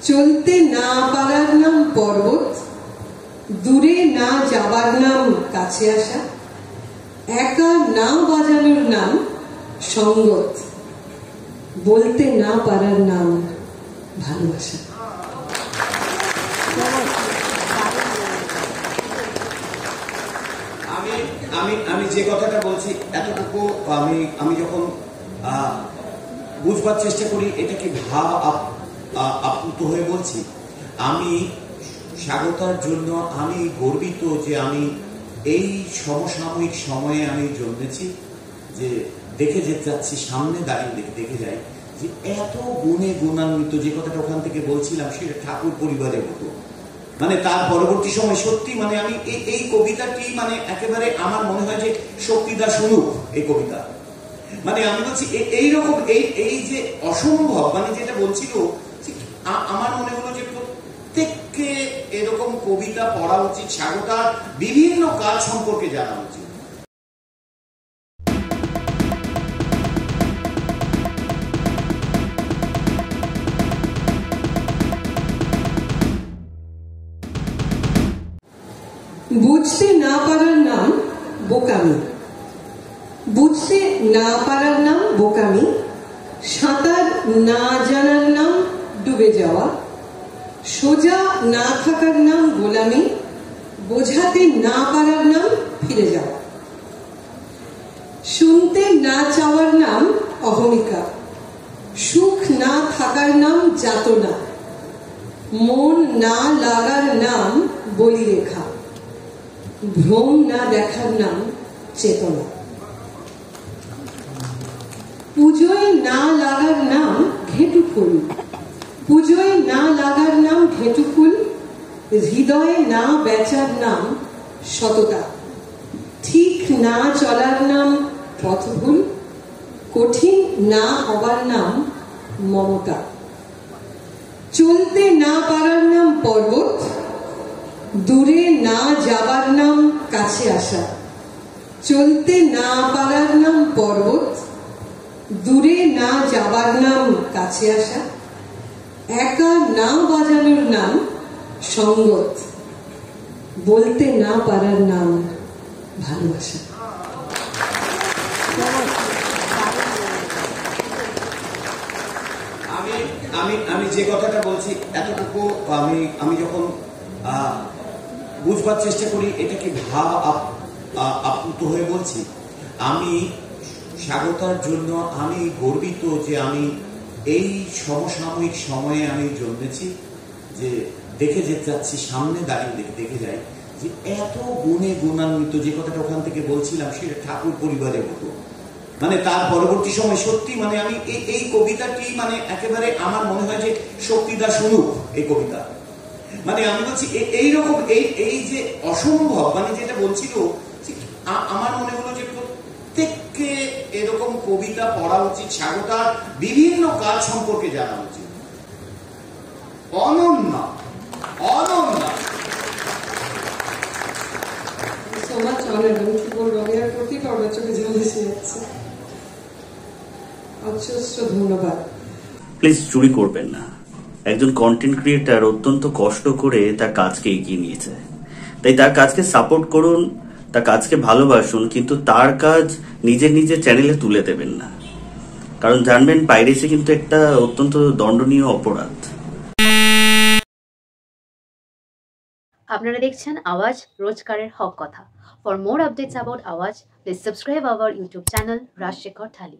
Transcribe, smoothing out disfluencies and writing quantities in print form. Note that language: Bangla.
চলতে না পারার নাম পর্বত, দূরে না যাবার নাম কাছে আসা, একা না বাজানোর নাম সঙ্গত, বলতে না পারার নাম ভালোবাসা। আমি যে কথাটা বলছি এতটুকু আমি যখন বুঝবার চেষ্টা করি এটাকে ভাব আপ্লুত হয়ে বলছি। আমি স্বাগতার জন্য আমি গর্বিত যে আমি এই সমসাময়িক সময়ে আমি জন্মেছি, যে দেখে যেতে যাচ্ছি, সামনে দাঁড়িয়ে দেখে যাই যে এত গুণে গুণান্বিত, যে কথাটা ওখান থেকে বলছিলাম সেটা ঠাকুর পরিবারের মতো। মানে তার পরবর্তী সময় সত্যি মানে আমি এই কবিতাটি মানে একেবারে আমার মনে হয় যে শক্তিদার শুনুক এই কবিতা। মানে আমি বলছি এইরকম এই যে অসম্ভব মানে যেটা বলছিল, আমার মনে হলো যে প্রত্যেককে এরকম কবিতা পড়া উচিত, স্বাগতার বিভিন্ন কাজ সম্পর্কে জানা উচিত। বুঝতে না পারার নাম বোকামি, বুঝতে না পারার নাম বোকামি, সাঁতার না জানার নাম ডুবে যাওয়া, সোজা না থাকার নাম গোলামি, বোঝাতে না পারার নাম ফিরে যাওয়া, শুনতে না চাওয়ার নাম অহমিকা, সুখ না থাকার নাম যাতনা, মন না লাগার নাম বলিরেখা, ভ্রম না দেখার নাম চেতনা, পুজোয় না লাগার নাম ঘেঁটু ফুল, পুজোয় না লাগার নাম ঘেঁটু ফুল, হৃদয়ে না বেচার নাম সততা, ঠিক না চলার নাম পথভুল, কঠিন না হবার নাম মমতা, চলতে না পারার নাম পর্বত, দূরে না যাবার নাম কাছে আসা, চলতে না পারার নাম পর্বত, দূরে না যাবার নাম কাছে আসা, একা না বাজানোর নাম সঙ্গত, বলতে না পারার নাম ভালোবাসা। আমি যে কথাটা বলছি এতটুকু আমি যখন বুঝবার চেষ্টা করি এটাকে ভাব আপ্লুত হয়ে বলছি। আমি স্বাগতার জন্য আমি গর্বিত যে আমি এই সমসাময়িক সময়ে আমি জন্মেছি, যে দেখে যেতে যাচ্ছি, সামনে দাঁড়িয়ে দেখে যাই যে এত গুণে গুণান্বিত, যে কথাটা ওখান থেকে বলছিলাম সেটা ঠাকুর পরিবারের মতো। মানে তার পরবর্তী সময় সত্যি মানে আমি এই কবিতাটি মানে একেবারে আমার মনে হয় যে শক্তিদার শুনুক এই কবিতা। মানে আমি বলছি এইরকম এই যে অসম্ভব মানে যেটা বলছিল, আমার মনে হলো যে প্রত্যেককে এরকম কবিতা পড়া উচিত, স্বাগতার বিভিন্ন কাজ সম্পর্কে জানা উচিত। অনন্য অনন্য ধন্যবাদ। প্লিজ চুরি করবেন না। একজন কন্টেন্ট ক্রিয়েটার অত্যন্ত কষ্ট করে তার কাজকে এগিয়ে নিয়েছে, তাই তার কাজকে সাপোর্ট করুন, তার কাজকে ভালোবাসুন, কিন্তু তার কাজ নিজের চ্যানেলে তুলে দেবেন না, কারণ জানবেন পাইরেসি কিন্তু একটা অত্যন্ত দণ্ডনীয় অপরাধ। আপনারা দেখছেন আওয়াজ, রোজকারের হক কথা। For more updates about Awaaz, please subscribe our YouTube channel Rajshekhar thali.